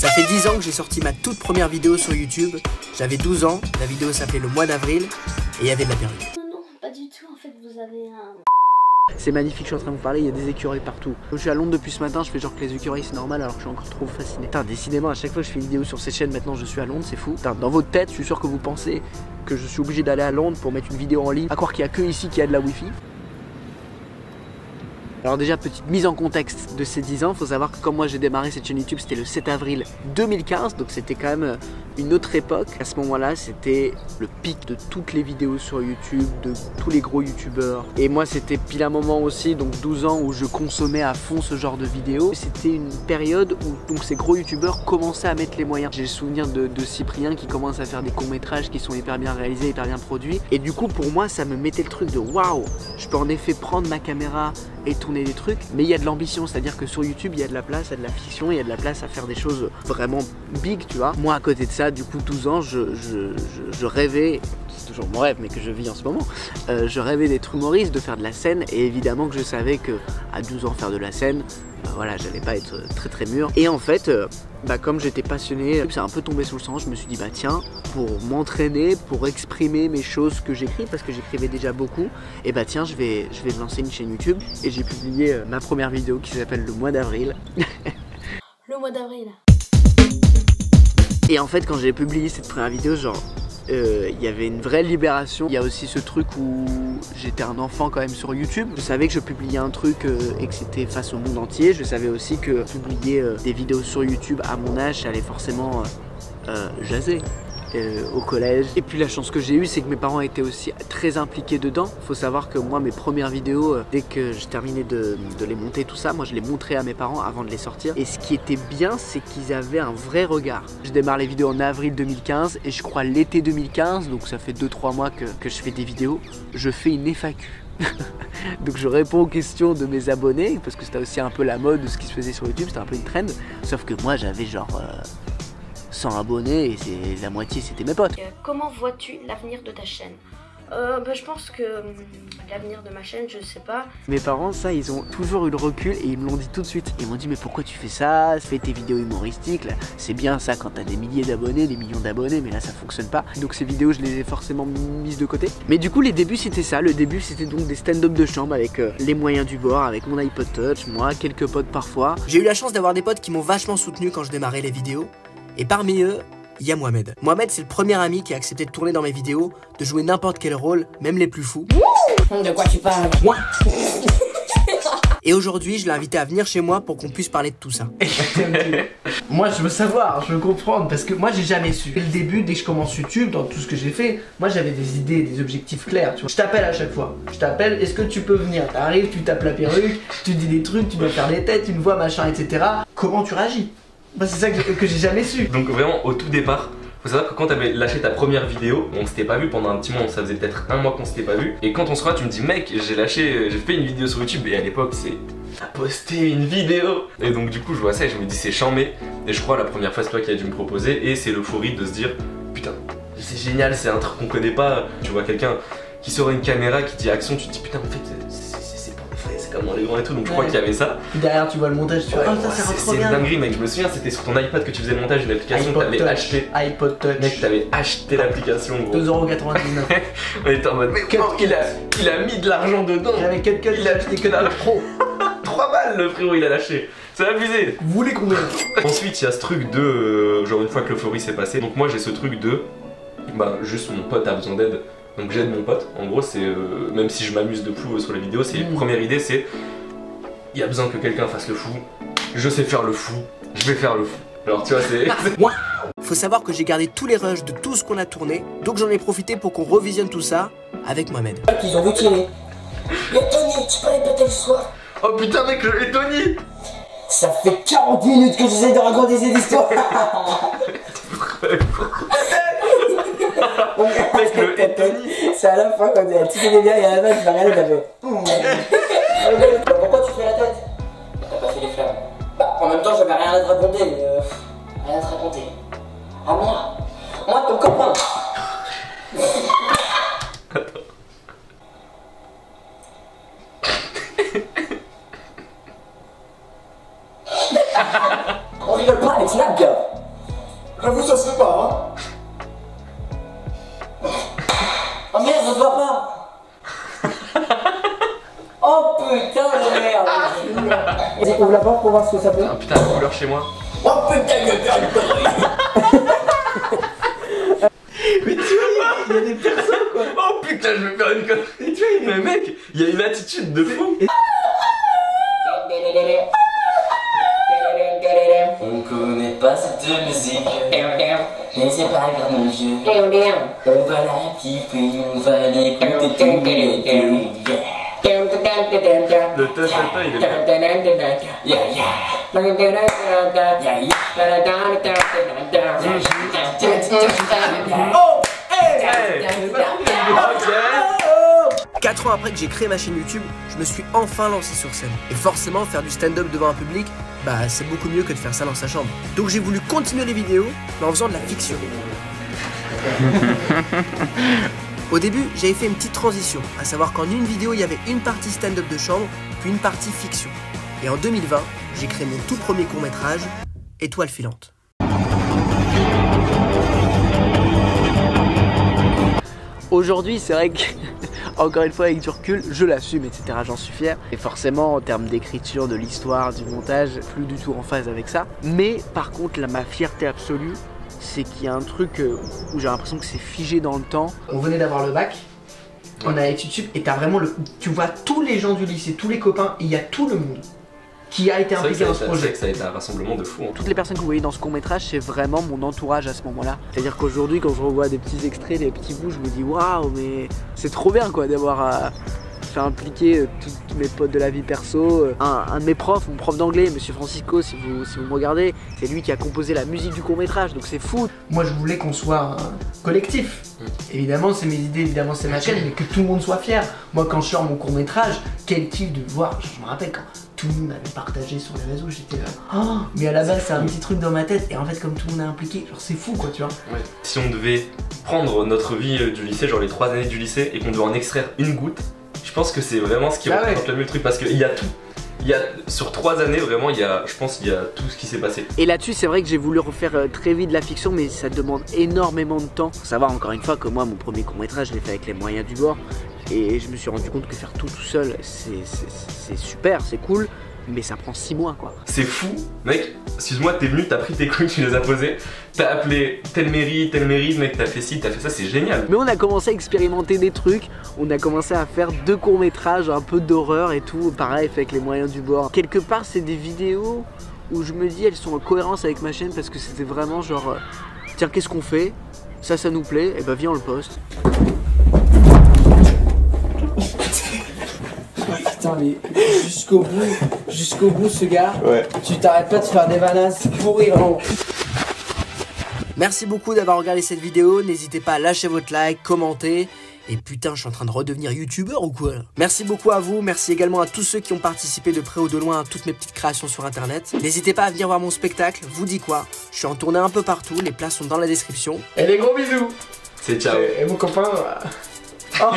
Ça fait 10 ans que j'ai sorti ma toute première vidéo sur YouTube. J'avais 12 ans, la vidéo s'appelait Le mois d'avril et il y avait de la perruque. Non, pas du tout, en fait vous avez un... C'est magnifique, je suis en train de vous parler, il y a des écureuils partout. Je suis à Londres depuis ce matin, je fais genre que les écureuils c'est normal alors que je suis encore trop fasciné. Putain, décidément, à chaque fois que je fais une vidéo sur cette chaîne, maintenant je suis à Londres, c'est fou. Putain, dans votre tête, je suis sûr que vous pensez que je suis obligé d'aller à Londres pour mettre une vidéo en ligne. À croire qu'il n'y a que ici qu'il y a de la wifi. Alors déjà, petite mise en contexte de ces 10 ans, faut savoir que quand moi j'ai démarré cette chaîne YouTube, c'était le 7 avril 2015, donc c'était quand même une autre époque. À ce moment-là, c'était le pic de toutes les vidéos sur YouTube, de tous les gros youtubeurs. Et moi, c'était pile un moment aussi, donc 12 ans, où je consommais à fond ce genre de vidéos. C'était une période où donc ces gros youtubeurs commençaient à mettre les moyens. J'ai le souvenir de Cyprien qui commence à faire des courts-métrages qui sont hyper bien réalisés, hyper bien produits. Et du coup, pour moi, ça me mettait le truc de waouh, je peux en effet prendre ma caméra et tourner des trucs, mais il y a de l'ambition, c'est-à-dire que sur YouTube, il y a de la place à de la fiction, il y a de la place à faire des choses vraiment big, tu vois. Moi, à côté de ça, du coup, 12 ans, je rêvais, c'est toujours mon rêve, mais que je vis en ce moment, je rêvais d'être humoriste, de faire de la scène, et évidemment que je savais que à 12 ans, faire de la scène, voilà, j'allais pas être très mûr. Et en fait, comme j'étais passionné, c'est un peu tombé sous le sens, je me suis dit, bah tiens, pour m'entraîner, pour exprimer mes choses que j'écris, parce que j'écrivais déjà beaucoup, et bah tiens, je vais me lancer une chaîne YouTube, et j'ai publié ma première vidéo qui s'appelle Le mois d'avril. Le mois d'avril. Et en fait, quand j'ai publié cette première vidéo, genre, il y avait une vraie libération. Il y a aussi ce truc où j'étais un enfant quand même sur YouTube. Je savais que je publiais un truc et que c'était face au monde entier. Je savais aussi que publier des vidéos sur YouTube à mon âge, ça allait forcément jaser au collège. Et puis la chance que j'ai eue, c'est que mes parents étaient aussi très impliqués dedans. Faut savoir que moi, mes premières vidéos, dès que je terminais de les monter, tout ça, moi je les montrais à mes parents avant de les sortir. Et ce qui était bien, c'est qu'ils avaient un vrai regard. Je démarre les vidéos en avril 2015 et je crois l'été 2015, donc ça fait 2-3 mois que je fais des vidéos, je fais une FAQ. Donc je réponds aux questions de mes abonnés, parce que c'était aussi un peu la mode de ce qui se faisait sur YouTube, c'était un peu une trend. Sauf que moi j'avais genre 100 abonnés et la moitié c'était mes potes. Comment vois-tu l'avenir de ta chaîne? Je pense que l'avenir de ma chaîne, je sais pas. Mes parents, ça, ils ont toujours eu le recul et ils me l'ont dit tout de suite. Ils m'ont dit, mais pourquoi tu fais ça? Fais tes vidéos humoristiques, là. C'est bien ça quand t'as des milliers d'abonnés, des millions d'abonnés, mais là ça fonctionne pas. Donc ces vidéos, je les ai forcément mises de côté. Mais du coup, les débuts, c'était ça. Le début, c'était donc des stand-up de chambre avec les moyens du bord, avec mon iPod Touch, moi, quelques potes parfois. J'ai eu la chance d'avoir des potes qui m'ont vachement soutenu quand je démarrais les vidéos. Et parmi eux, il y a Mohamed. Mohamed, c'est le premier ami qui a accepté de tourner dans mes vidéos, de jouer n'importe quel rôle, même les plus fous. De quoi tu parles? Et aujourd'hui, je l'ai invité à venir chez moi pour qu'on puisse parler de tout ça. Moi, je veux savoir, je veux comprendre, parce que moi, j'ai jamais su. Dès le début, dès que je commence YouTube, dans tout ce que j'ai fait, moi, j'avais des idées, des objectifs clairs. Tu vois. Je t'appelle à chaque fois. Je t'appelle, est-ce que tu peux venir? T'arrives, tu tapes la perruque, tu dis des trucs, tu dois faire des têtes, une voix, machin, etc. Comment tu réagis? Moi, c'est ça que j'ai jamais su. Donc vraiment, au tout départ, faut savoir que quand t'avais lâché ta première vidéo, on s'était pas vu pendant un petit moment, ça faisait peut-être un mois qu'on s'était pas vu. Et quand on se voit, tu me dis, mec, j'ai fait une vidéo sur YouTube, et à l'époque, t'as posté une vidéo. Et donc du coup, je vois ça et je me dis, c'est chambé. Et je crois la première fois, c'est toi qui as dû me proposer, et c'est l'euphorie de se dire, putain, c'est génial, c'est un truc qu'on connaît pas. Tu vois quelqu'un qui sort une caméra, qui dit action, tu te dis, putain, en fait, c'est pas vrai, c'est comme dans les grands et tout. Donc je crois qu'il y avait ça. Puis derrière, tu vois le montage, tu vois, oh, c'est une dinguerie, mec. Je me souviens, c'était sur ton iPad que tu faisais le montage d'une application que t'avais acheté. iPod Touch. Mec, t'avais acheté l'application, gros. 2,99€. On était en mode, mais comment il a mis de l'argent dedans? J'avais CapCut, il a acheté que dalle pro. 3 balles, le frérot, il a lâché. C'est abusé. Vous voulez combien? Ensuite, il y a ce truc de, genre une fois que l'euphorie s'est passée, donc moi j'ai ce truc de, juste mon pote a besoin d'aide. Donc j'aide mon pote, en gros c'est, même si je m'amuse de fou sur les vidéos, c'est première idée, c'est il y a besoin que quelqu'un fasse le fou, je sais faire le fou, je vais faire le fou. Alors tu vois c'est... Faut savoir que j'ai gardé tous les rushs de tout ce qu'on a tourné, donc j'en ai profité pour qu'on revisionne tout ça avec Mohamed. Ils ont vu tirer. Y'a Tony, tu peux répéter le soir? Oh putain mec, le Tony. Ça fait 40 minutes que j'essaie de raconter cette histoire. Mec, le Tony. C'est à la fin quand tu t'es bien et à la fin tu vas regarder, t'as fait. Pourquoi tu fais la tête? T'as pas fait les flammes. En même temps j'avais rien à te raconter. Rien à te raconter. À moi. Moi ton copain. On rigole pas avec Snap, gars. Vous, ça se fait pas, hein. Oh merde, ça se voit pas. Oh putain de merde. Ouvre la porte pour voir ce que ça fait. Ah putain, la couleur chez moi. Oh putain, je vais faire une connerie. Mais tu vois, il y a des personnes quoi. Oh putain, je vais faire une connerie. Tu vois, mais mec, il y a une attitude de fou. On connaît pas cette musique, mais c'est pas grave mon vieux. On va la kiffer, on va l'écouter tous les deux. Le test, il est bien. Oh, Hey. 4 ans après que j'ai créé ma chaîne YouTube, je me suis enfin lancé sur scène. Et forcément, faire du stand-up devant un public, bah c'est beaucoup mieux que de faire ça dans sa chambre. Donc j'ai voulu continuer les vidéos, mais en faisant de la fiction. Au début, j'avais fait une petite transition, à savoir qu'en une vidéo, il y avait une partie stand-up de chambre, puis une partie fiction. Et en 2020, j'ai créé mon tout premier court-métrage, Étoile filante. Aujourd'hui, c'est vrai que, encore une fois, avec du recul, je l'assume, etc. J'en suis fier. Et forcément, en termes d'écriture, de l'histoire, du montage, plus du tout en phase avec ça. Mais par contre, là, ma fierté absolue, c'est qu'il y a un truc où j'ai l'impression que c'est figé dans le temps. On venait d'avoir le bac, on a YouTube et t'as vraiment tu vois tous les gens du lycée, tous les copains, il y a tout le monde qui a été impliqué dans ce projet. C'est vrai que ça a été un rassemblement de fou. Toutes les personnes que vous voyez dans ce court-métrage, c'est vraiment mon entourage à ce moment-là. C'est-à-dire qu'aujourd'hui, quand je revois des petits extraits, des petits bouts, je me dis waouh, mais c'est trop bien quoi d'avoir fait impliquer tous mes potes de la vie perso. Un de mes profs, mon prof d'anglais, Monsieur Francisco, si vous me regardez, c'est lui qui a composé la musique du court-métrage, donc c'est fou. Moi je voulais qu'on soit un collectif. Évidemment c'est mes idées, évidemment c'est ma chaîne, mais que tout le monde soit fier. Moi quand je sors mon court-métrage, quel kiff de voir, je me rappelle quand tout le monde avait partagé sur les réseaux, j'étais là, oh, mais à la base c'est un petit truc dans ma tête, et en fait comme tout le monde est impliqué, genre c'est fou quoi, tu vois. Ouais. Si on devait prendre notre vie du lycée, genre les 3 années du lycée, et qu'on devait en extraire une goutte, je pense que c'est vraiment ce qui représente le mieux le truc, parce qu'il y a tout. Sur 3 années vraiment, je pense qu'il y a tout ce qui s'est passé. Et là-dessus c'est vrai que j'ai voulu refaire très vite la fiction, mais ça demande énormément de temps. Faut savoir encore une fois que moi mon premier court-métrage je l'ai fait avec les moyens du bord. Et je me suis rendu compte que faire tout seul c'est super, c'est cool, mais ça prend 6 mois quoi. C'est fou, mec, excuse-moi, t'es venu, t'as pris tes couilles, tu les as posées, t'as appelé telle mairie, mec, t'as fait ci, t'as fait ça, c'est génial. Mais on a commencé à expérimenter des trucs, on a commencé à faire 2 courts-métrages, un peu d'horreur et tout, pareil fait avec les moyens du bord. Quelque part c'est des vidéos où je me dis elles sont en cohérence avec ma chaîne parce que c'était vraiment genre, tiens qu'est-ce qu'on fait, ça nous plaît, et bah viens on le poste. Putain mais jusqu'au bout ce gars, tu t'arrêtes pas de faire des vanasses pourries vraiment. Merci beaucoup d'avoir regardé cette vidéo, n'hésitez pas à lâcher votre like, commenter. Et putain, je suis en train de redevenir youtubeur ou quoi? Merci beaucoup à vous, merci également à tous ceux qui ont participé de près ou de loin à toutes mes petites créations sur internet. N'hésitez pas à venir voir mon spectacle, vous dis quoi? Je suis en tournée un peu partout, les places sont dans la description. Et des gros bisous. C'est ciao. Et mon copain... Oh.